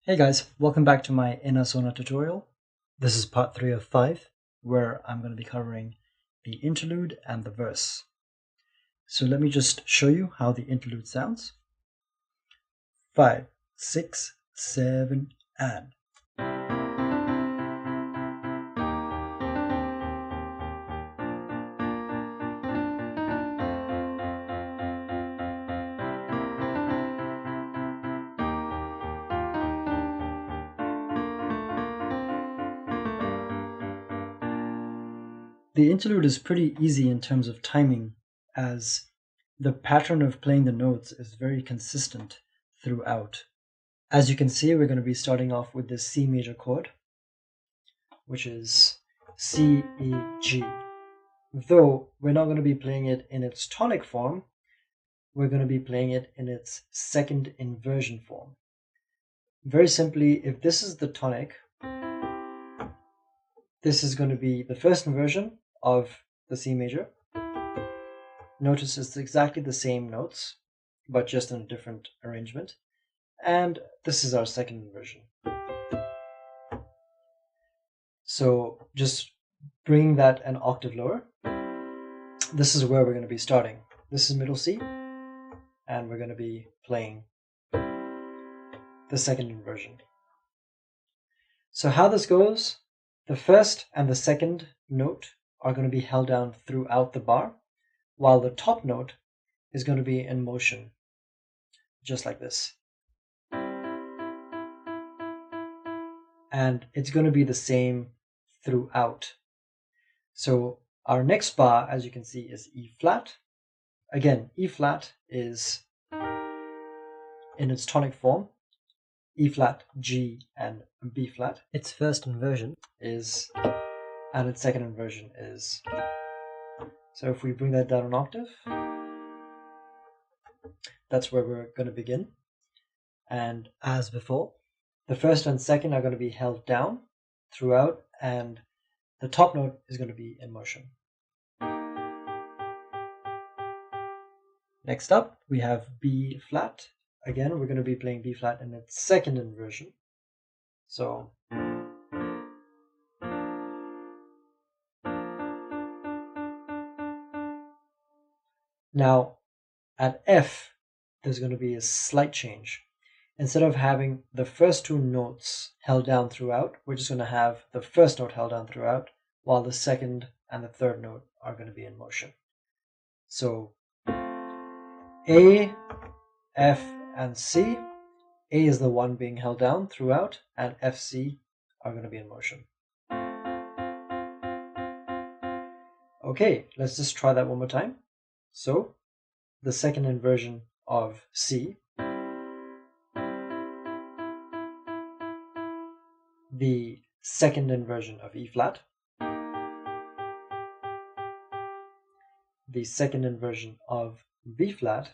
Hey guys, welcome back to my enna-sona tutorial. This is part 3 of 5, where I'm going to be covering the interlude and the verse. So let me just show you how the interlude sounds. 5, 6, 7, and. The interlude is pretty easy in terms of timing, as the pattern of playing the notes is very consistent throughout. As you can see, we're going to be starting off with the C major chord, which is C, E, G. Though we're not going to be playing it in its tonic form, we're going to be playing it in its second inversion form. Very simply, if this is the tonic, this is going to be the first inversion of the C major. Notice it's exactly the same notes, but just in a different arrangement. And this is our second inversion. So just bringing that an octave lower, this is where we're going to be starting. This is middle C, and we're going to be playing the second inversion. So how this goes, the first and the second note are going to be held down throughout the bar, while the top note is going to be in motion, just like this. And it's going to be the same throughout. So our next bar, as you can see, is E flat. Again, E flat is in its tonic form, E flat, G, and B flat. Its first inversion is, and its second inversion is. So if we bring that down an octave, that's where we're going to begin. And as before, the first and second are going to be held down throughout, and the top note is going to be in motion. Next up, we have B flat. Again, we're going to be playing B flat in its second inversion. So now at F, there's going to be a slight change. Instead of having the first two notes held down throughout, we're just going to have the first note held down throughout, while the second and the third note are going to be in motion. So A, F, and C. A is the one being held down throughout, and F, C are going to be in motion. Okay, let's just try that one more time. So the second inversion of C, the second inversion of E flat, the second inversion of B flat,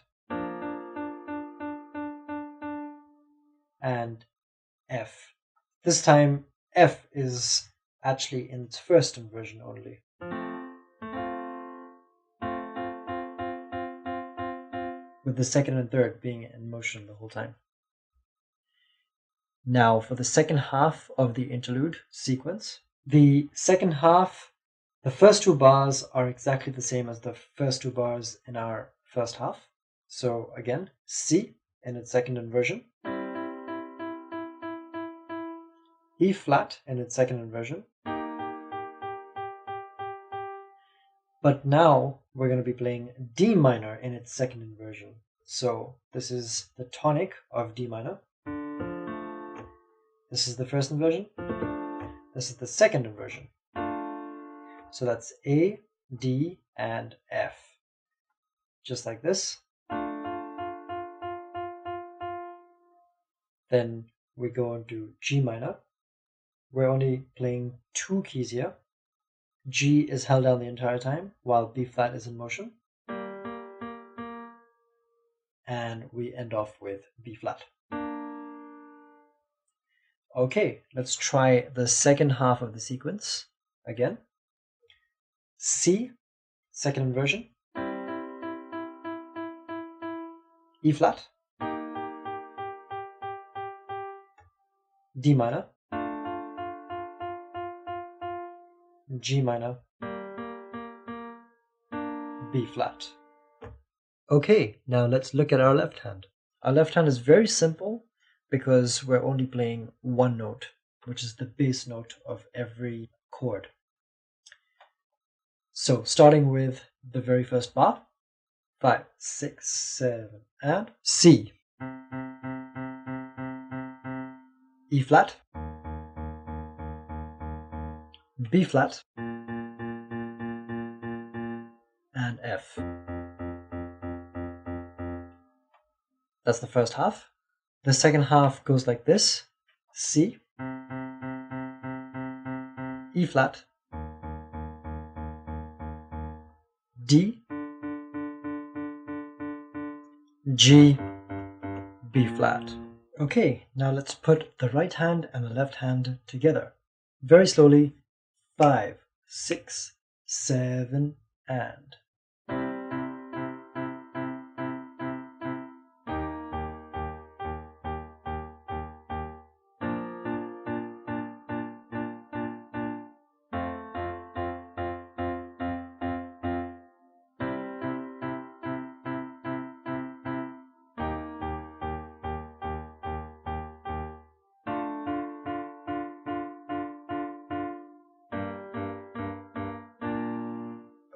and F. This time F is actually in its first inversion only. With the second and third being in motion the whole time. Now for the second half of the interlude sequence. The second half, the first two bars are exactly the same as the first two bars in our first half. So again, C in its second inversion, E flat in its second inversion. But now we're going to be playing D minor in its second inversion. So this is the tonic of D minor. This is the first inversion. This is the second inversion. So that's A, D, and F. Just like this. Then we go into G minor. We're only playing two keys here. G is held down the entire time, while B flat is in motion. And we end off with B flat. Okay, let's try the second half of the sequence again. C, second inversion. E flat. D minor, G minor, B flat. Okay, now let's look at our left hand. Our left hand is very simple because we're only playing one note, which is the bass note of every chord. So starting with the very first bar, 5, 6, 7, and C. E flat, B flat, and F. That's the first half. The second half goes like this: C, E flat, D, G, B flat. Okay, now let's put the right hand and the left hand together. Very slowly, 5, 6, 7, and.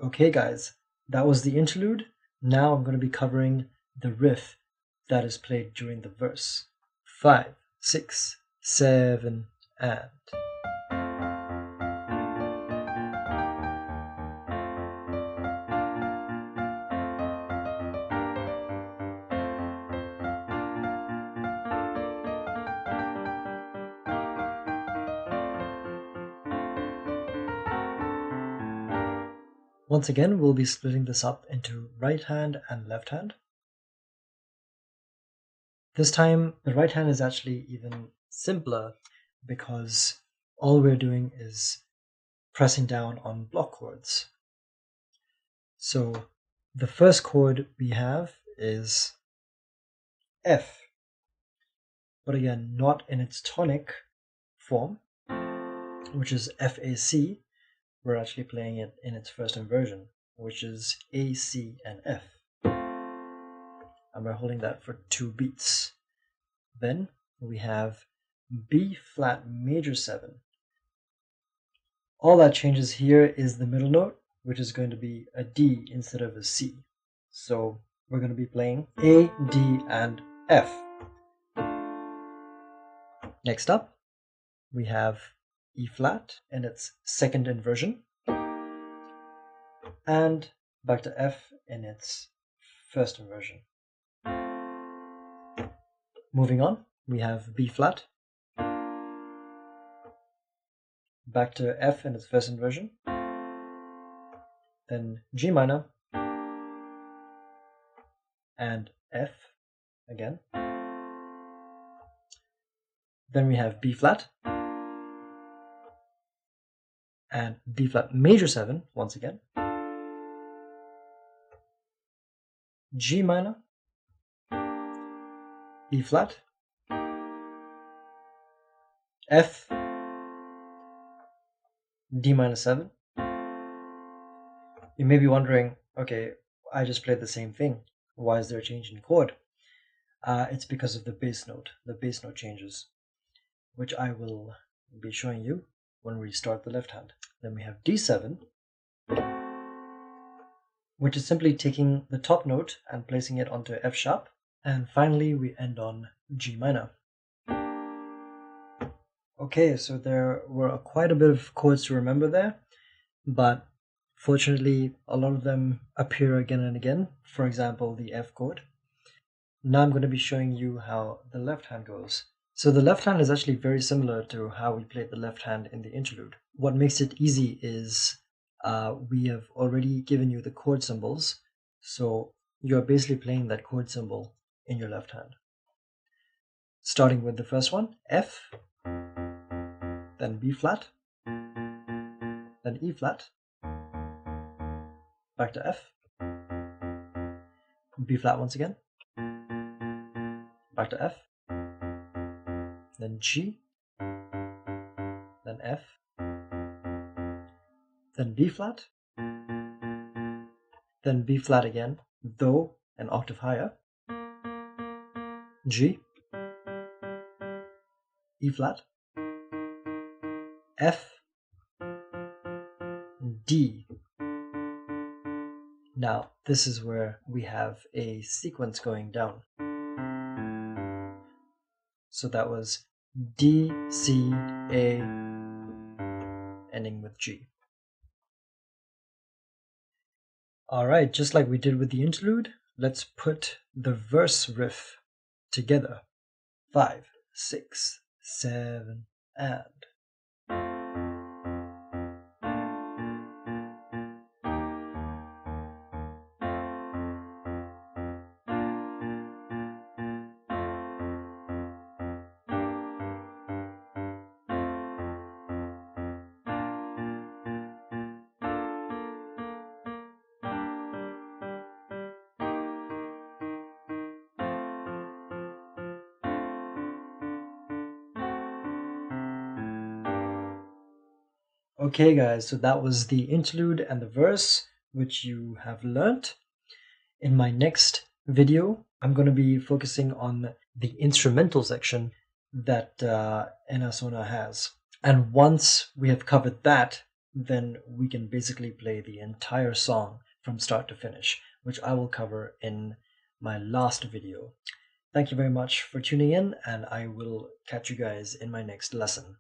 Okay guys, that was the interlude. Now I'm going to be covering the riff that is played during the verse. 5, 6, 7, and. Once again, we'll be splitting this up into right hand and left hand. This time, the right hand is actually even simpler because all we're doing is pressing down on block chords. So the first chord we have is F, but again, not in its tonic form, which is FAC. We're actually playing it in its first inversion, which is A, C, and F. And we're holding that for 2 beats. Then we have B flat major 7. All that changes here is the middle note, which is going to be a D instead of a C. So we're going to be playing A, D, and F. Next up, we have E flat in its second inversion, and back to F in its first inversion. Moving on, we have B flat, back to F in its first inversion, then G minor, and F again. Then we have B flat, and B flat major 7 once again, G minor, E flat, F, D minor 7. You may be wondering, okay, I just played the same thing. Why is there a change in chord? It's because of the bass note. The bass note changes, which I will be showing you when we start the left hand. Then we have D7, which is simply taking the top note and placing it onto F sharp. And finally, we end on G minor. Okay, so there were quite a bit of chords to remember there, but fortunately, a lot of them appear again and again. For example, the F chord. Now I'm going to be showing you how the left hand goes. So the left hand is actually very similar to how we played the left hand in the interlude. What makes it easy is we have already given you the chord symbols, so you're basically playing that chord symbol in your left hand. Starting with the first one, F, then B flat, then E flat, back to F, B flat once again, back to F, then G, F, then B flat, then B flat again, though an octave higher, G, E flat, F, D. Now, this is where we have a sequence going down. So that was D, C, A, ending with G. Alright, just like we did with the interlude, let's put the verse riff together. 5, 6, 7, and... Okay guys, so that was the interlude and the verse, which you have learnt. In my next video, I'm going to be focusing on the instrumental section that enna-sona has. And once we have covered that, then we can basically play the entire song from start to finish, which I will cover in my last video. Thank you very much for tuning in, and I will catch you guys in my next lesson.